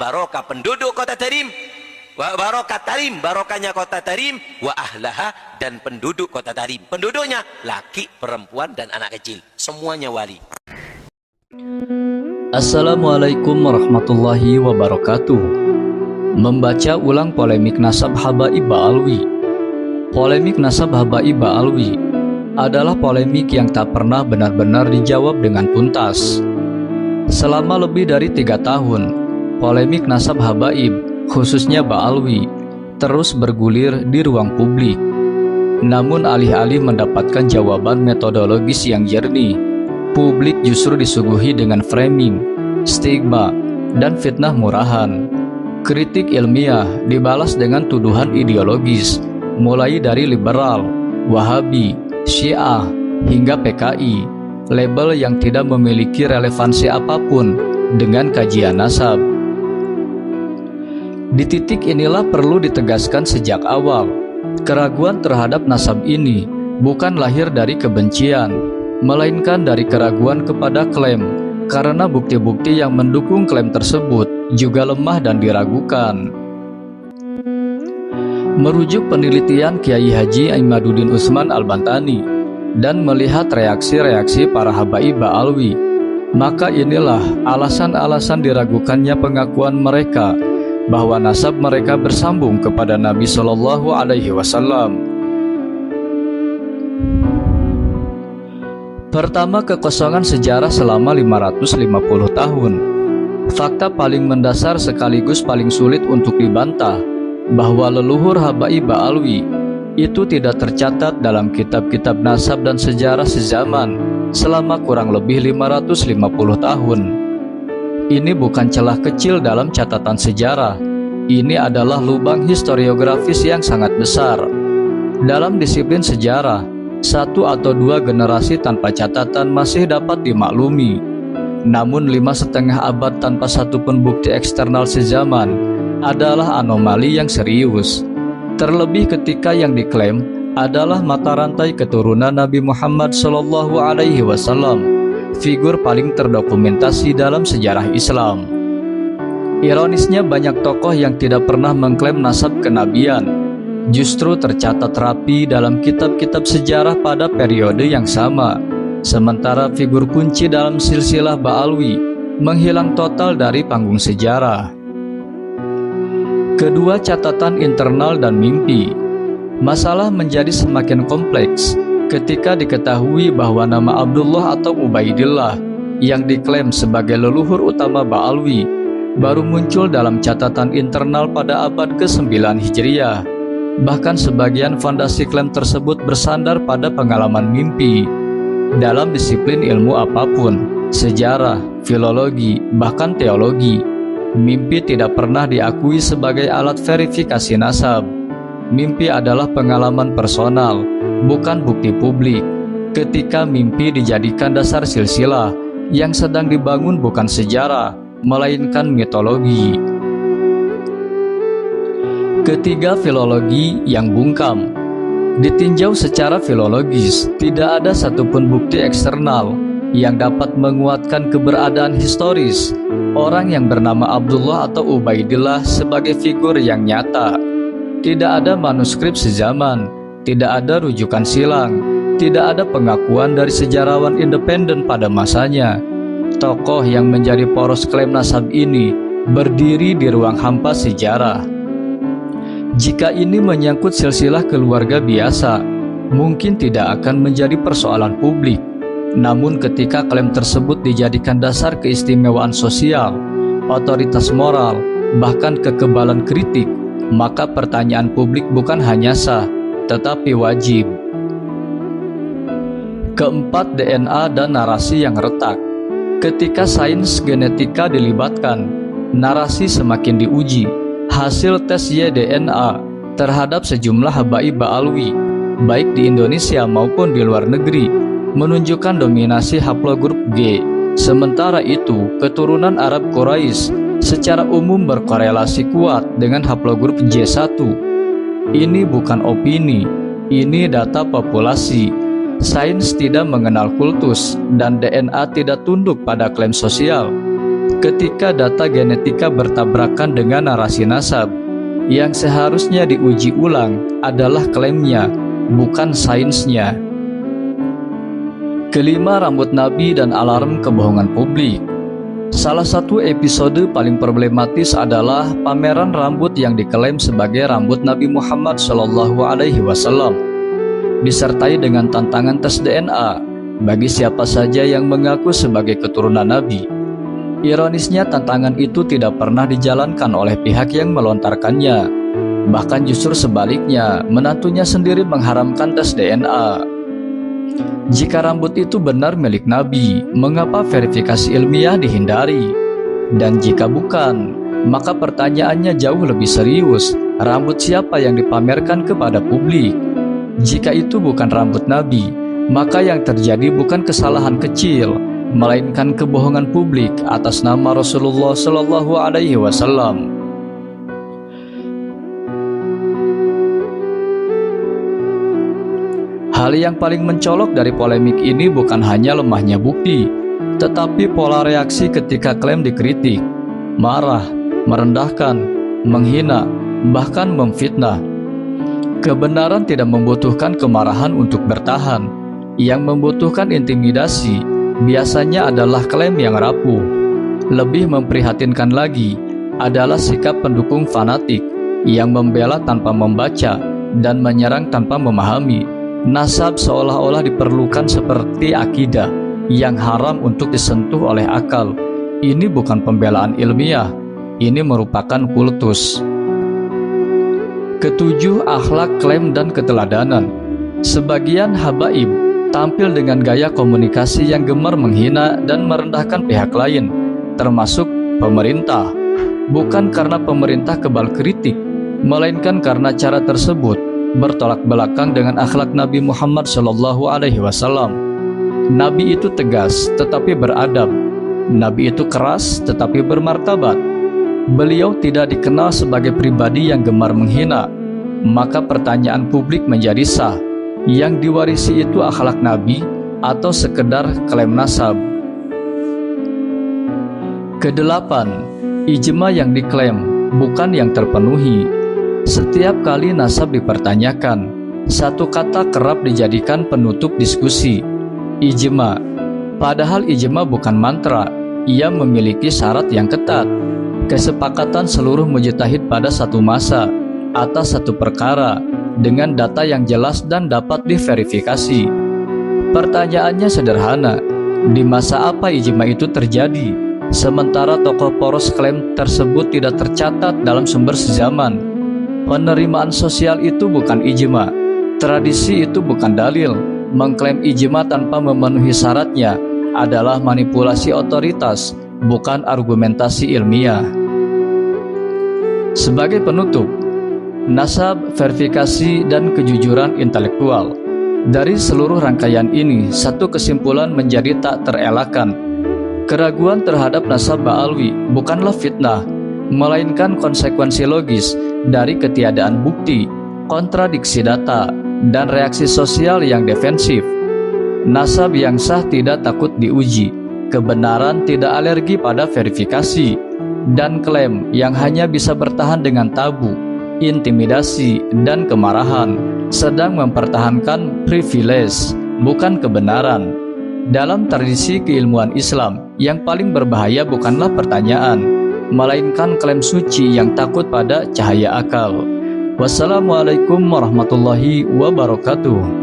barokah penduduk kota Tarim, wa barokah Tarim, barokahnya kota Tarim, wa ahlaha, dan penduduk kota Tarim. Penduduknya laki, perempuan, dan anak kecil, semuanya wali. Assalamualaikum warahmatullahi wabarakatuh. Membaca ulang polemik nasab Habaib Ba'alwi. Polemik nasab Habaib Ba'alwi adalah polemik yang tak pernah benar-benar dijawab dengan tuntas. Selama lebih dari 3 tahun, polemik nasab Habaib, khususnya Ba'alwi, terus bergulir di ruang publik. Namun alih-alih mendapatkan jawaban metodologis yang jernih, publik justru disuguhi dengan framing, stigma, dan fitnah murahan. Kritik ilmiah dibalas dengan tuduhan ideologis, mulai dari liberal, Wahabi, Syiah, hingga PKI, label yang tidak memiliki relevansi apapun dengan kajian nasab. Di titik inilah perlu ditegaskan sejak awal, keraguan terhadap nasab ini bukan lahir dari kebencian, melainkan dari keraguan kepada klaim, karena bukti-bukti yang mendukung klaim tersebut juga lemah dan diragukan. Merujuk penelitian Kiai Haji Imaduddin Utsman Al-Bantani dan melihat reaksi-reaksi para habaib Ba'alwi, maka inilah alasan-alasan diragukannya pengakuan mereka bahwa nasab mereka bersambung kepada Nabi Shallallahu Alaihi Wasallam. Pertama, kekosongan sejarah selama 550 tahun. Fakta paling mendasar sekaligus paling sulit untuk dibantah bahwa leluhur Habaib Ba'alwi itu tidak tercatat dalam kitab-kitab nasab dan sejarah sezaman selama kurang lebih 550 tahun. Ini bukan celah kecil dalam catatan sejarah. Ini adalah lubang historiografis yang sangat besar. Dalam disiplin sejarah, 1 atau 2 generasi tanpa catatan masih dapat dimaklumi. Namun 5,5 abad tanpa satupun bukti eksternal sezaman adalah anomali yang serius. Terlebih ketika yang diklaim adalah mata rantai keturunan Nabi Muhammad Shallallahu Alaihi Wasallam, figur paling terdokumentasi dalam sejarah Islam. Ironisnya, banyak tokoh yang tidak pernah mengklaim nasab kenabian justru tercatat rapi dalam kitab-kitab sejarah pada periode yang sama, sementara figur kunci dalam silsilah Ba'alwi menghilang total dari panggung sejarah. Kedua, catatan internal dan mimpi. Masalah menjadi semakin kompleks ketika diketahui bahwa nama Abdullah atau Ubaidillah yang diklaim sebagai leluhur utama Ba'alwi baru muncul dalam catatan internal pada abad ke-9 Hijriah. Bahkan sebagian fondasi klaim tersebut bersandar pada pengalaman mimpi. Dalam disiplin ilmu apapun, sejarah, filologi, bahkan teologi, mimpi tidak pernah diakui sebagai alat verifikasi nasab. Mimpi adalah pengalaman personal, bukan bukti publik. Ketika mimpi dijadikan dasar silsilah, yang sedang dibangun bukan sejarah, melainkan mitologi. Ketiga, filologi yang bungkam. Ditinjau secara filologis, tidak ada satupun bukti eksternal yang dapat menguatkan keberadaan historis orang yang bernama Abdullah atau Ubaidillah sebagai figur yang nyata. Tidak ada manuskrip sezaman, tidak ada rujukan silang, tidak ada pengakuan dari sejarawan independen pada masanya. Tokoh yang menjadi poros klaim nasab ini berdiri di ruang hampa sejarah. Jika ini menyangkut silsilah keluarga biasa, mungkin tidak akan menjadi persoalan publik. Namun ketika klaim tersebut dijadikan dasar keistimewaan sosial, otoritas moral, bahkan kekebalan kritik, maka pertanyaan publik bukan hanya sah, tetapi wajib. Keempat, DNA dan narasi yang retak. Ketika sains genetika dilibatkan, narasi semakin diuji. Hasil tes Y-DNA terhadap sejumlah habaib Ba'alwi, baik di Indonesia maupun di luar negeri, menunjukkan dominasi haplogrup G. Sementara itu, keturunan Arab Quraisy secara umum berkorelasi kuat dengan haplogrup J1. Ini bukan opini, ini data populasi. Sains tidak mengenal kultus dan DNA tidak tunduk pada klaim sosial. ketika data genetika bertabrakan dengan narasi nasab. Yang seharusnya diuji ulang adalah klaimnya, bukan sainsnya. Kelima, rambut Nabi dan alarm kebohongan publik. Salah satu episode paling problematis adalah pameran rambut yang diklaim sebagai rambut Nabi Muhammad SAW, disertai dengan tantangan tes DNA bagi siapa saja yang mengaku sebagai keturunan Nabi. Ironisnya, tantangan itu tidak pernah dijalankan oleh pihak yang melontarkannya. Bahkan justru sebaliknya, menantunya sendiri mengharamkan tes DNA. Jika rambut itu benar milik Nabi, mengapa verifikasi ilmiah dihindari? Dan jika bukan, maka pertanyaannya jauh lebih serius. Rambut siapa yang dipamerkan kepada publik? Jika itu bukan rambut Nabi, maka yang terjadi bukan kesalahan kecil, melainkan kebohongan publik atas nama Rasulullah SAW. Hal yang paling mencolok dari polemik ini bukan hanya lemahnya bukti, tetapi pola reaksi ketika klaim dikritik, marah, merendahkan, menghina, bahkan memfitnah. Kebenaran tidak membutuhkan kemarahan untuk bertahan. Yang membutuhkan intimidasi biasanya adalah klaim yang rapuh. Lebih memprihatinkan lagi adalah sikap pendukung fanatik yang membela tanpa membaca dan menyerang tanpa memahami. Nasab seolah-olah diperlukan seperti akidah yang haram untuk disentuh oleh akal. Ini bukan pembelaan ilmiah, ini merupakan kultus. Ketujuh, akhlak, klaim, dan keteladanan. Sebagian habaib tampil dengan gaya komunikasi yang gemar menghina dan merendahkan pihak lain, termasuk pemerintah. Bukan karena pemerintah kebal kritik, melainkan karena cara tersebut bertolak belakang dengan akhlak Nabi Muhammad SAW. Nabi itu tegas tetapi beradab. Nabi itu keras tetapi bermartabat. Beliau tidak dikenal sebagai pribadi yang gemar menghina. Maka pertanyaan publik menjadi sah. Yang diwarisi itu akhlak Nabi atau sekedar klaim nasab? Kedelapan, ijma yang diklaim bukan yang terpenuhi. Setiap kali nasab dipertanyakan, satu kata kerap dijadikan penutup diskusi, ijma. Padahal ijma bukan mantra, ia memiliki syarat yang ketat. Kesepakatan seluruh mujtahid pada satu masa atas satu perkara dengan data yang jelas dan dapat diverifikasi. Pertanyaannya sederhana, di masa apa ijma itu terjadi? Sementara tokoh poros klaim tersebut tidak tercatat dalam sumber sezaman. Penerimaan sosial itu bukan ijma, tradisi itu bukan dalil. Mengklaim ijma tanpa memenuhi syaratnya adalah manipulasi otoritas, bukan argumentasi ilmiah. Sebagai penutup, nasab, verifikasi, dan kejujuran intelektual. Dari seluruh rangkaian ini, satu kesimpulan menjadi tak terelakkan. Keraguan terhadap nasab Ba'alwi bukanlah fitnah, melainkan konsekuensi logis dari ketiadaan bukti, kontradiksi data, dan reaksi sosial yang defensif. Nasab yang sah tidak takut diuji, kebenaran tidak alergi pada verifikasi, dan klaim yang hanya bisa bertahan dengan tabu, intimidasi, dan kemarahan sedang mempertahankan privilege, bukan kebenaran. Dalam tradisi keilmuan Islam, yang paling berbahaya bukanlah pertanyaan, melainkan klaim suci yang takut pada cahaya akal. Wassalamualaikum warahmatullahi wabarakatuh.